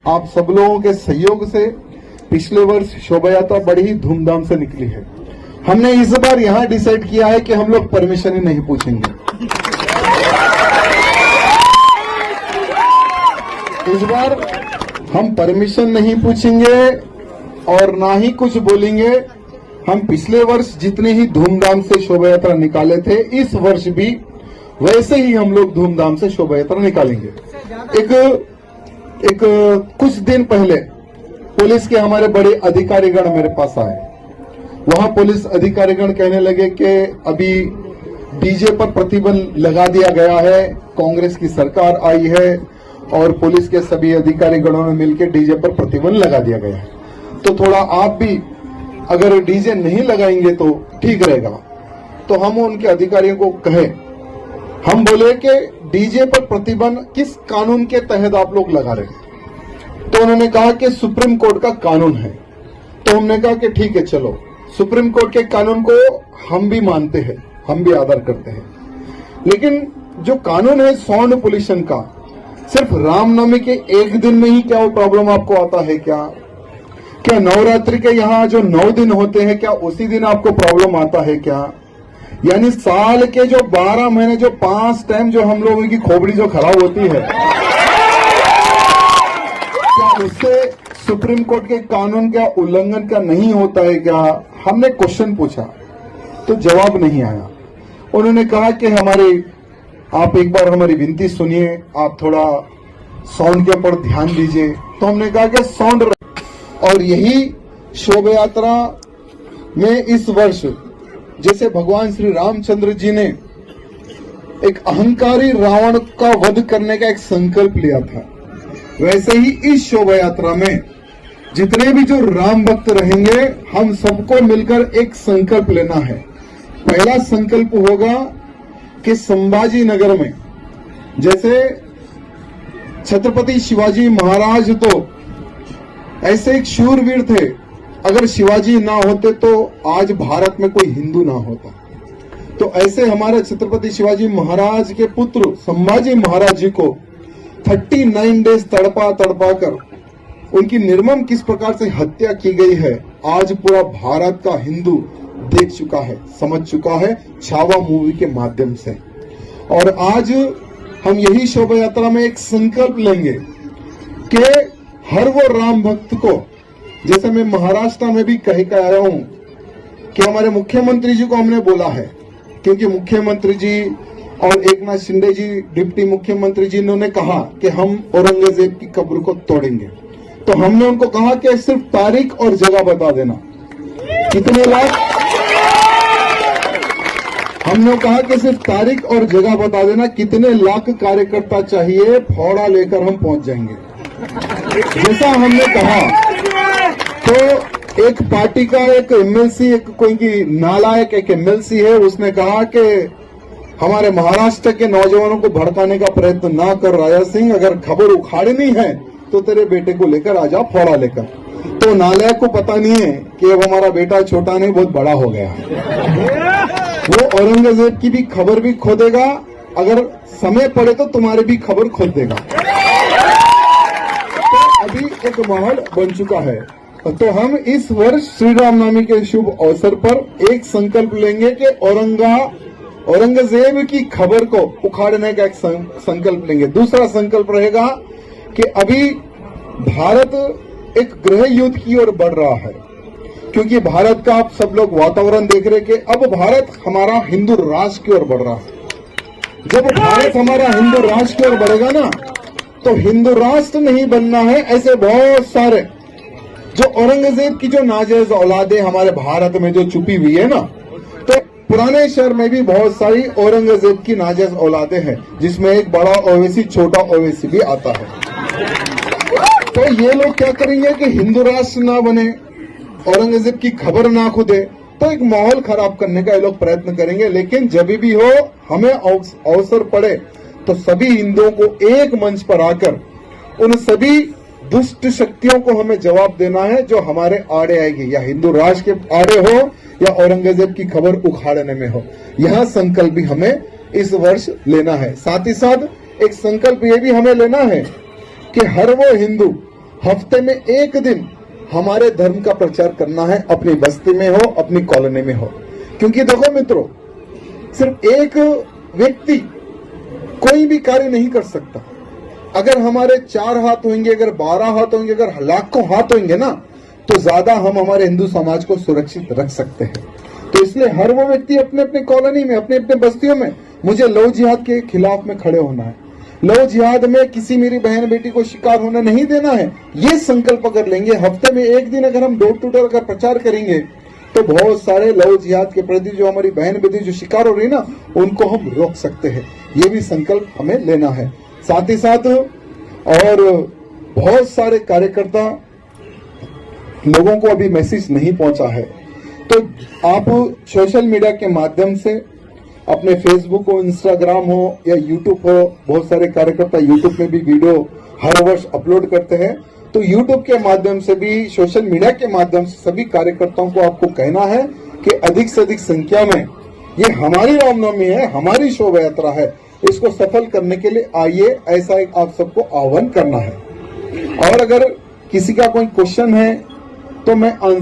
आप सब लोगों के सहयोग से पिछले वर्ष शोभा यात्रा बड़ी ही धूमधाम से निकली है। हमने इस बार यहां डिसाइड किया है कि हम लोग परमिशन ही नहीं पूछेंगे। इस बार हम परमिशन नहीं पूछेंगे और ना ही कुछ बोलेंगे। हम पिछले वर्ष जितने ही धूमधाम से शोभा यात्रा निकाले थे, इस वर्ष भी वैसे ही हम लोग धूमधाम से शोभा यात्रा निकालेंगे। एक कुछ दिन पहले पुलिस के हमारे बड़े अधिकारीगण मेरे पास आए। वहां पुलिस अधिकारीगण कहने लगे कि अभी डीजे पर प्रतिबंध लगा दिया गया है, कांग्रेस की सरकार आई है और पुलिस के सभी अधिकारीगणों ने मिलकर डीजे पर प्रतिबंध लगा दिया गया है, तो थोड़ा आप भी अगर डीजे नहीं लगाएंगे तो ठीक रहेगा। तो हम उनके अधिकारियों को कहे, हम बोले कि डीजे पर प्रतिबंध किस कानून के तहत आप लोग लगा रहे हैं? तो उन्होंने कहा कि सुप्रीम कोर्ट का कानून है। तो हमने कहा कि ठीक है, चलो सुप्रीम कोर्ट के कानून को हम भी मानते हैं, हम भी आदर करते हैं, लेकिन जो कानून है साउंड पोल्यूशन का, सिर्फ रामनवमी के एक दिन में ही क्या वो प्रॉब्लम आपको आता है? क्या नवरात्रि के यहाँ जो 9 दिन होते हैं, क्या उसी दिन आपको प्रॉब्लम आता है क्या? यानी साल के जो 12 महीने जो 5 टाइम जो हम लोगों की खोपड़ी जो खराब होती है, क्या उससे सुप्रीम कोर्ट के कानून का उल्लंघन का नहीं होता है क्या? हमने क्वेश्चन पूछा तो जवाब नहीं आया। उन्होंने कहा कि आप एक बार हमारी विनती सुनिए, आप थोड़ा साउंड के ऊपर ध्यान दीजिए। तो हमने कहा कि साउंड, और यही शोभा यात्रा में इस वर्ष जैसे भगवान श्री रामचंद्र जी ने एक अहंकारी रावण का वध करने का एक संकल्प लिया था, वैसे ही इस शोभा यात्रा में जितने भी जो राम भक्त रहेंगे, हम सबको मिलकर एक संकल्प लेना है। पहला संकल्प होगा कि संभाजी नगर में, जैसे छत्रपति शिवाजी महाराज तो ऐसे एक शूरवीर थे, अगर शिवाजी ना होते तो आज भारत में कोई हिंदू ना होता। तो ऐसे हमारे छत्रपति शिवाजी महाराज के पुत्र संभाजी महाराज जी को 39 डेज तड़पा कर उनकी निर्मम किस प्रकार से हत्या की गई है, आज पूरा भारत का हिंदू देख चुका है, समझ चुका है, छावा मूवी के माध्यम से। और आज हम यही शोभा यात्रा में एक संकल्प लेंगे कि हर वो राम भक्त को, जैसे मैं महाराष्ट्र में भी कह के आया हूं कि हमारे मुख्यमंत्री जी को हमने बोला है, क्योंकि मुख्यमंत्री जी और एकनाथ शिंदे जी डिप्टी मुख्यमंत्री जी ने कहा कि हम औरंगजेब की कब्र को तोड़ेंगे। तो हमने उनको कहा कि सिर्फ तारीख और जगह बता देना, कितने लाख, हमने कहा कि सिर्फ तारीख और जगह बता देना, कितने लाख कार्यकर्ता चाहिए, फौड़ा लेकर हम पहुंच जाएंगे। जैसा हमने कहा, तो एक पार्टी का एक एमएलसी, एक कोई की नालायक एक एमएलसी है, उसने कहा कि हमारे महाराष्ट्र के नौजवानों को भड़काने का प्रयत्न ना कर राजा सिंह, अगर खबर उखाड़नी है तो तेरे बेटे को लेकर आ जा फौड़ा लेकर। तो नालायक को पता नहीं है कि अब हमारा बेटा छोटा नहीं, बहुत बड़ा हो गया। वो औरंगजेब की भी खबर भी खो देगा, अगर समय पड़े तो तुम्हारी भी खबर खो देगा। तो अभी एक माहौल बन चुका है। तो हम इस वर्ष श्री रामनवमी के शुभ अवसर पर एक संकल्प लेंगे कि औरंगजेब की खबर को उखाड़ने का एक संकल्प लेंगे। दूसरा संकल्प रहेगा कि अभी भारत एक गृह युद्ध की ओर बढ़ रहा है, क्योंकि भारत का आप सब लोग वातावरण देख रहे कि अब भारत हमारा हिंदू राष्ट्र की ओर बढ़ रहा है। जब भारत हमारा हिंदू राष्ट्र की ओर बढ़ेगा ना, तो हिंदू राष्ट्र नहीं बनना है, ऐसे बहुत सारे जो औरंगजेब की जो नाजायज औलादे हमारे भारत में जो छुपी हुई है ना, तो पुराने शहर में भी बहुत सारी औरंगजेब की नाजायज औलादे हैं, जिसमें एक बड़ा ओवैसी छोटा ओवैसी भी आता है। तो ये लोग क्या करेंगे कि हिंदू राष्ट्र ना बने, औरंगजेब की खबर ना खुदे, तो एक माहौल खराब करने का ये लोग प्रयत्न करेंगे। लेकिन जब भी हो, हमें अवसर पड़े तो सभी हिंदुओं को एक मंच पर आकर उन सभी दुष्ट शक्तियों को हमें जवाब देना है जो हमारे आड़े आएगी, या हिंदू राष्ट्र के आड़े हो या औरंगजेब की खबर उखाड़ने में हो। यह संकल्प भी हमें इस वर्ष लेना है। साथ ही साथ एक संकल्प ये भी हमें लेना है कि हर वो हिंदू हफ्ते में एक दिन हमारे धर्म का प्रचार करना है, अपनी बस्ती में हो, अपनी कॉलोनी में हो। क्योंकि देखो मित्रों, सिर्फ एक व्यक्ति कोई भी कार्य नहीं कर सकता। अगर हमारे 4 हाथ होंगे, अगर 12 हाथ होंगे, अगर लाखों हाथ होंगे ना, तो ज्यादा हम हमारे हिंदू समाज को सुरक्षित रख सकते हैं। तो इसलिए हर वो व्यक्ति अपने अपने कॉलोनी में, अपने अपने बस्तियों में मुझे लव जिहाद के खिलाफ में खड़े होना है। लव जिहाद में किसी मेरी बहन बेटी को शिकार होने नहीं देना है, ये संकल्प कर लेंगे। हफ्ते में एक दिन अगर हम डोर टू डोर का प्रचार करेंगे तो बहुत सारे लव जिहाद के प्रति जो हमारी बहन बेटी जो शिकार हो रही है ना, उनको हम रोक सकते हैं। ये भी संकल्प हमें लेना है। साथ ही साथ और बहुत सारे कार्यकर्ता लोगों को अभी मैसेज नहीं पहुंचा है, तो आप सोशल मीडिया के माध्यम से अपने फेसबुक हो, इंस्टाग्राम हो या यूट्यूब हो, बहुत सारे कार्यकर्ता यूट्यूब में भी वीडियो हर वर्ष अपलोड करते हैं, तो यूट्यूब के माध्यम से भी, सोशल मीडिया के माध्यम से सभी कार्यकर्ताओं को आपको कहना है कि अधिक से अधिक संख्या में, ये हमारी रामनवमी है, हमारी शोभा यात्रा है, इसको सफल करने के लिए आइए, ऐसा एक आप सबको आह्वान करना है। और अगर किसी का कोई क्वेश्चन है तो मैं आंसर